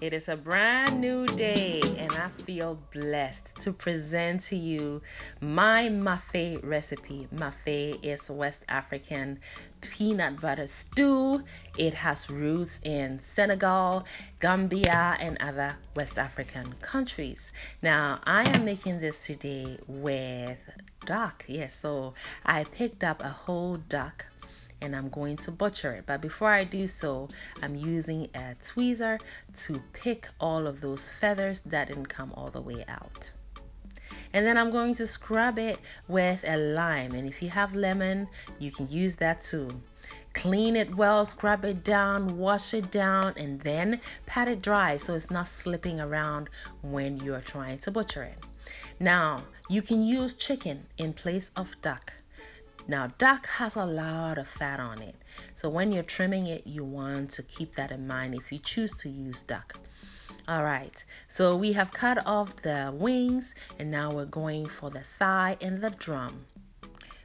It is a brand new day, and I feel blessed to present to you my Mafe recipe. Mafe is West African peanut butter stew. It has roots in Senegal, Gambia, and other West African countries. Now, I am making this today with duck. Yes, so I picked up a whole duck and I'm going to butcher it. But before I do so, I'm using a tweezer to pick all of those feathers that didn't come all the way out. And then I'm going to scrub it with a lime. And if you have lemon, you can use that too. Clean it well, scrub it down, wash it down, and then pat it dry so it's not slipping around when you're trying to butcher it. Now, you can use chicken in place of duck. Now, duck has a lot of fat on it. So when you're trimming it, you want to keep that in mind if you choose to use duck. All right, so we have cut off the wings and now we're going for the thigh and the drum.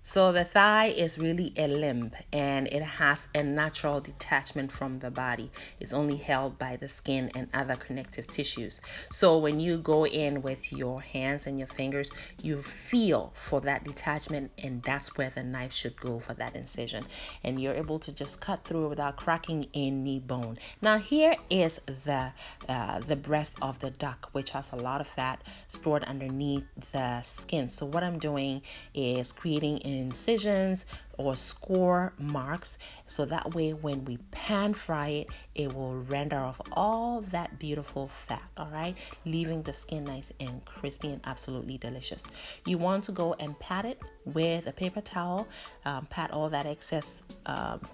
So the thigh is really a limb and it has a natural detachment from the body. It's only held by the skin and other connective tissues. So when you go in with your hands and your fingers, you feel for that detachment, and that's where the knife should go for that incision. And you're able to just cut through without cracking any bone. Now here is the breast of the duck, which has a lot of fat stored underneath the skin. So what I'm doing is creating incisions or score marks, so that way when we pan fry it, it will render off all that beautiful fat, all right, leaving the skin nice and crispy and absolutely delicious. You want to go and pat it with a paper towel, pat all that excess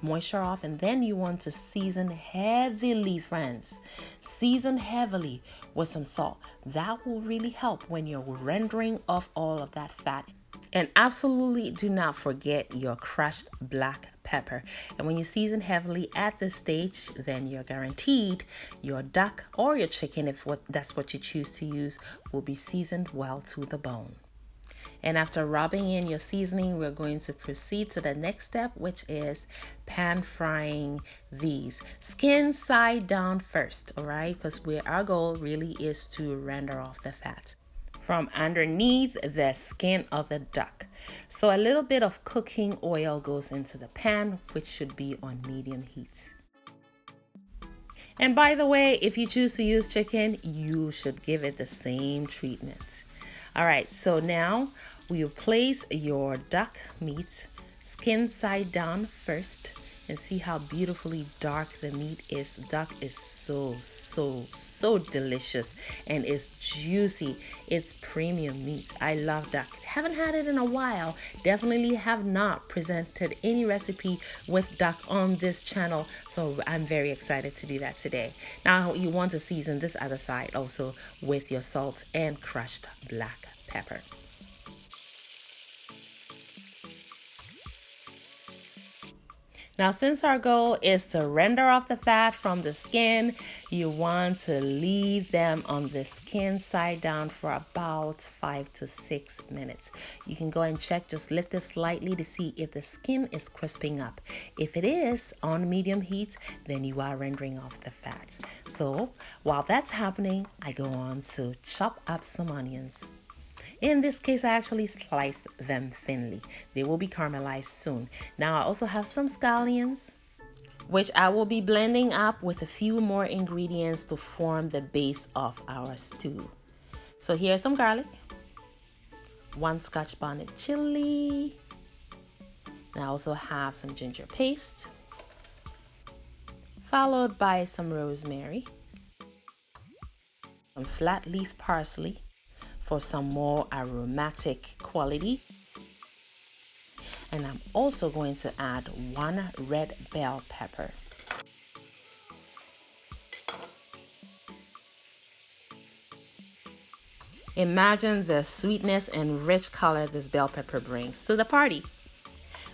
moisture off, and then you want to season heavily, friends. Season heavily with some salt. That will really help when you're rendering off all of that fat. And absolutely do not forget your crushed black pepper. And when you season heavily at this stage, then you're guaranteed your duck or your chicken, if that's what you choose to use, will be seasoned well to the bone. And after rubbing in your seasoning, we're going to proceed to the next step, which is pan frying these. Skin side down first, all right? Because our goal really is to render off the fat from underneath the skin of the duck. So a little bit of cooking oil goes into the pan, which should be on medium heat. And by the way, if you choose to use chicken, you should give it the same treatment. All right, so now we will place your duck meat skin side down first, and see how beautifully dark the meat is. Duck is so delicious and it's juicy. It's premium meat. I love duck. Haven't had it in a while. Definitely have not presented any recipe with duck on this channel, so I'm very excited to do that today. Now you want to season this other side also with your salt and crushed black pepper. Now, since our goal is to render off the fat from the skin, you want to leave them on the skin side down for about 5 to 6 minutes. You can go and check, just lift it slightly to see if the skin is crisping up. If it is on medium heat, then you are rendering off the fat. So while that's happening, I go on to chop up some onions. In this case, I actually sliced them thinly. They will be caramelized soon. Now I also have some scallions, which I will be blending up with a few more ingredients to form the base of our stew. So here's some garlic, 1 scotch bonnet chili. And I also have some ginger paste, followed by some rosemary, some flat leaf parsley, for some more aromatic quality. And I'm also going to add 1 red bell pepper. Imagine the sweetness and rich color this bell pepper brings to the party.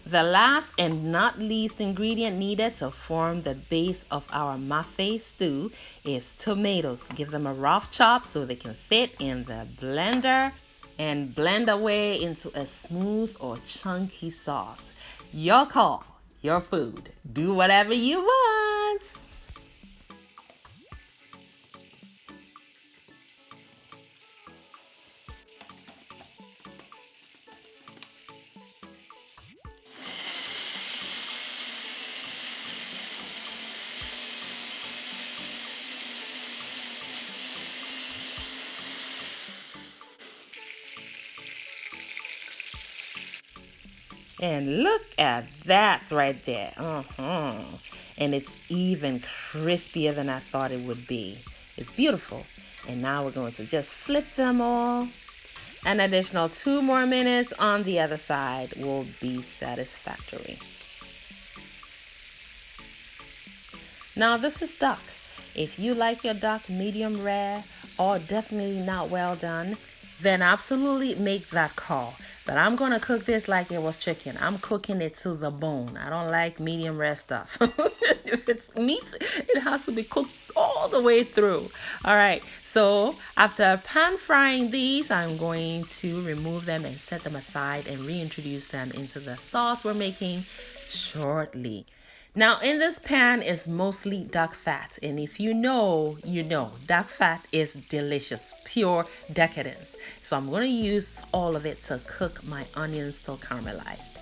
The last and not least ingredient needed to form the base of our Maafe stew is tomatoes. Give them a rough chop so they can fit in the blender and blend away into a smooth or chunky sauce. Your call, your food. Do whatever you want. And look at that right there. And it's even crispier than I thought it would be. It's beautiful. And now we're going to just flip them all. An additional 2 more minutes on the other side will be satisfactory. Now this is duck. If you like your duck medium rare or definitely not well done, then absolutely make that call. But I'm going to cook this like it was chicken. I'm cooking it to the bone. I don't like medium rare stuff. If it's meat, it has to be cooked all the way through. All right. So after pan frying these, I'm going to remove them and set them aside and reintroduce them into the sauce we're making shortly. Now in this pan is mostly duck fat, and if you know, you know, duck fat is delicious, pure decadence. So I'm going to use all of it to cook my onions till caramelized.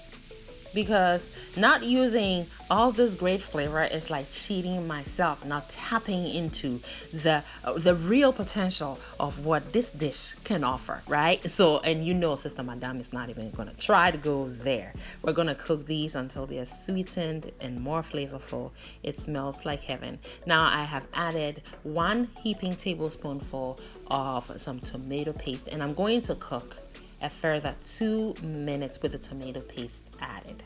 Because not using all this great flavor is like cheating myself, not tapping into the real potential of what this dish can offer, right? So, and you know, Sister Madame is not even going to try to go there. We're going to cook these until they're sweetened and more flavorful. It smells like heaven. Now I have added 1 heaping tablespoonful of some tomato paste, and I'm going to cook a further 2 minutes with the tomato paste added.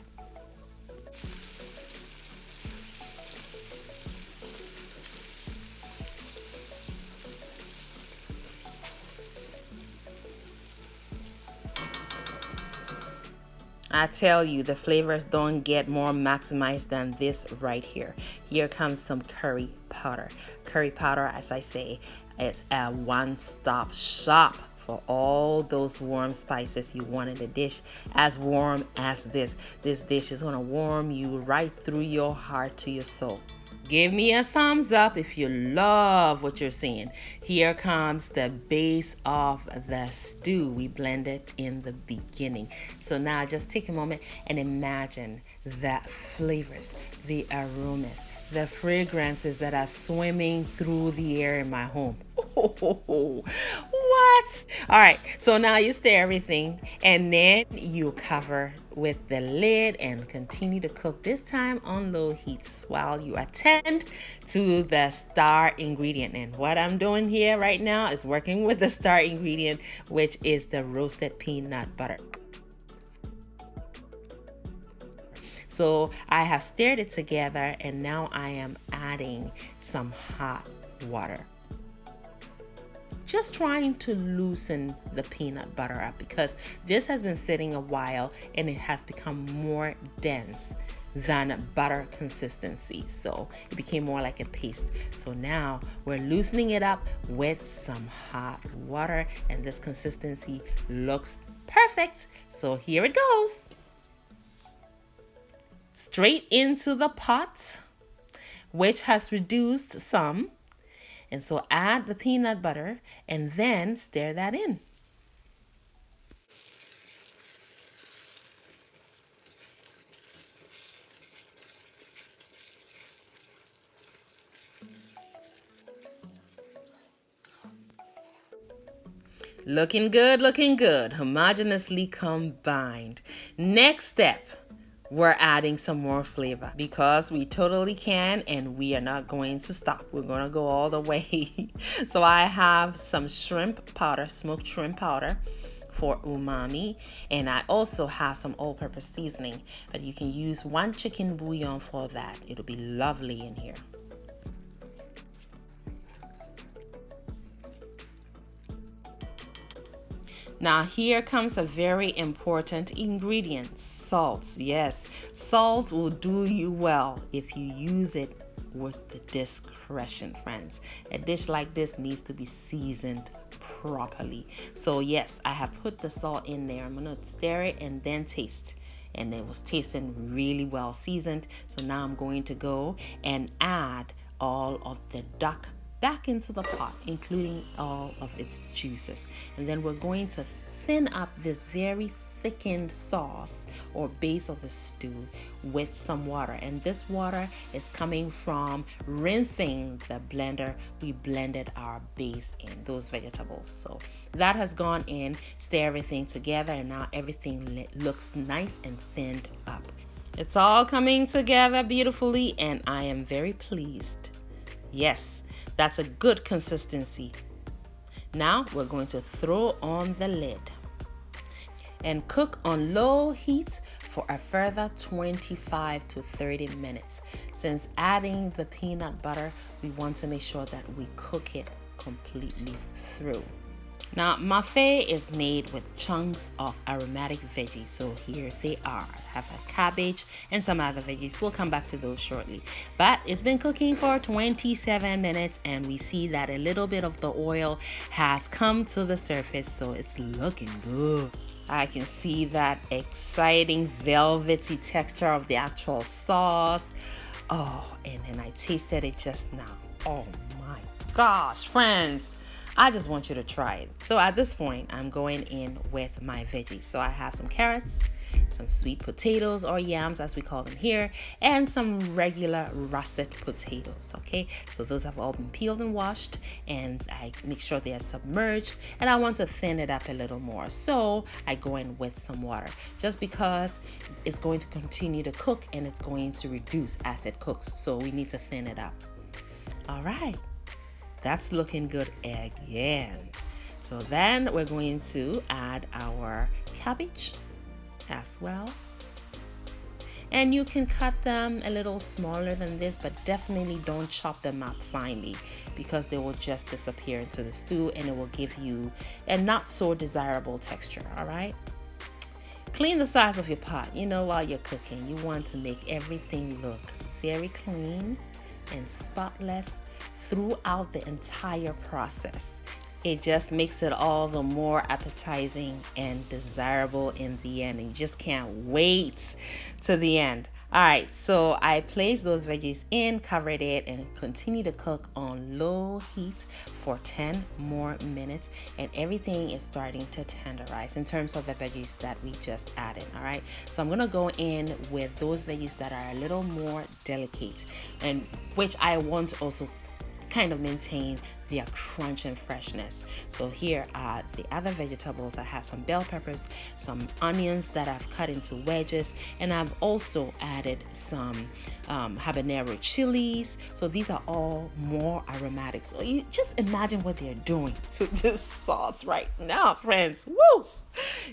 I tell you, the flavors don't get more maximized than this right here. Here comes some curry powder. Curry powder, as I say, is a one-stop shop for all those warm spices you want in a dish as warm as this. This dish is gonna warm you right through your heart to your soul. Give me a thumbs up if you love what you're seeing. Here comes the base of the stew we blended in the beginning. So now just take a moment and imagine the flavors, the aromas, the fragrances that are swimming through the air in my home. What? All right, so now you stir everything and then you cover with the lid and continue to cook, this time on low heats, while you attend to the star ingredient. And what I'm doing here right now is working with the star ingredient, which is the roasted peanut butter. So I have stirred it together and now I am adding some hot water. Just trying to loosen the peanut butter up because this has been sitting a while and it has become more dense than butter consistency. So it became more like a paste. So now we're loosening it up with some hot water and this consistency looks perfect. So here it goes. Straight into the pot, which has reduced some. And so add the peanut butter and then stir that in. Looking good, homogeneously combined. Next step, we're adding some more flavor because we totally can and we are not going to stop. We're going to go all the way. So I have some shrimp powder, smoked shrimp powder for umami, and I also have some all-purpose seasoning, but you can use 1 chicken bouillon for that. It'll be lovely in here. Now here comes a very important ingredient, salt. Yes, salt will do you well if you use it with the discretion, friends. A dish like this needs to be seasoned properly. So yes, I have put the salt in there. I'm gonna stir it and then taste. And it was tasting really well seasoned. So now I'm going to go and add all of the duck back into the pot, including all of its juices. And then we're going to thin up this very thickened sauce or base of the stew with some water. And this water is coming from rinsing the blender. We blended our base in those vegetables. So that has gone in, stir everything together, and now everything looks nice and thinned up. It's all coming together beautifully, and I am very pleased. Yes, that's a good consistency. Now we're going to throw on the lid and cook on low heat for a further 25 to 30 minutes. Since adding the peanut butter, we want to make sure that we cook it completely through. Now, Maafe is made with chunks of aromatic veggies. So here they are. I have a cabbage and some other veggies. We'll come back to those shortly. But it's been cooking for 27 minutes and we see that a little bit of the oil has come to the surface. So it's looking good. I can see that exciting velvety texture of the actual sauce. Oh, and then I tasted it just now. Oh my gosh, friends. I just want you to try it. So at this point, I'm going in with my veggies. So I have some carrots, some sweet potatoes or yams as we call them here, and some regular russet potatoes, okay? So those have all been peeled and washed, and I make sure they are submerged, and I want to thin it up a little more. So I go in with some water, just because it's going to continue to cook and it's going to reduce as it cooks. So we need to thin it up. All right. That's looking good again. So then we're going to add our cabbage as well. And you can cut them a little smaller than this, but definitely don't chop them up finely because they will just disappear into the stew and it will give you a not so desirable texture, all right? Clean the sides of your pot. You know, while you're cooking, you want to make everything look very clean and spotless throughout the entire process. It just makes it all the more appetizing and desirable in the end. And you just can't wait to the end. All right, so I placed those veggies in, covered it, and continue to cook on low heat for 10 more minutes. And everything is starting to tenderize in terms of the veggies that we just added. All right, so I'm gonna go in with those veggies that are a little more delicate, and which I want to also kind of maintain their crunch and freshness. So here are the other vegetables. I have some bell peppers, some onions that I've cut into wedges, and I've also added some habanero chilies. So these are all more aromatic. So you just imagine what they're doing to this sauce right now, friends. Woo!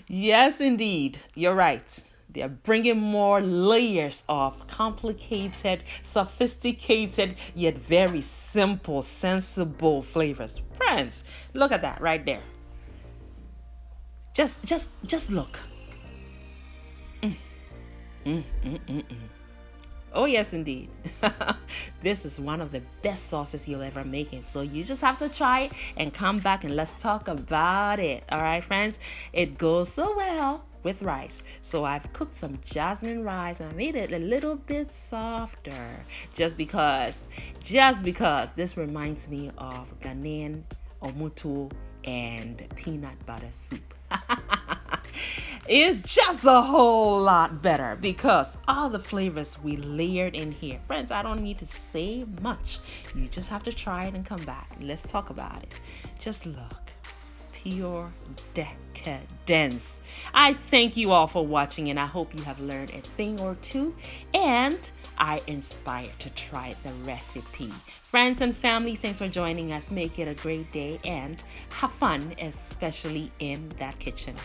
Yes, indeed. You're right. They're bringing more layers of complicated, sophisticated, yet very simple, sensible flavors. Friends, look at that right there. Just look. Oh yes, indeed. This is one of the best sauces you'll ever make it. So you just have to try it and come back and let's talk about it. All right, friends? It goes so well with rice. So I've cooked some jasmine rice and I made it a little bit softer just because this reminds me of Ghanaian omutu and peanut butter soup. It's just a whole lot better because all the flavors we layered in here. Friends, I don't need to say much. You just have to try it and come back. Let's talk about it. Just look. Pure decadence. I thank you all for watching and I hope you have learned a thing or two and are inspired to try the recipe. Friends and family, thanks for joining us. Make it a great day and have fun, especially in that kitchen.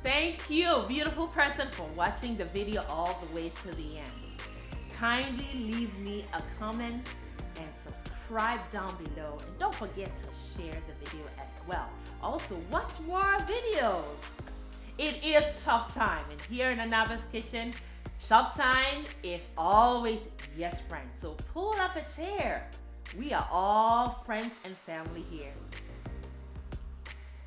Thank you, beautiful person, for watching the video all the way to the end. Kindly leave me a comment and subscribe down below. And don't forget to share the video as well. Also, watch more videos. It is chop time, and here in Anaba's kitchen, chop time is always yes, friends. So pull up a chair. We are all friends and family here.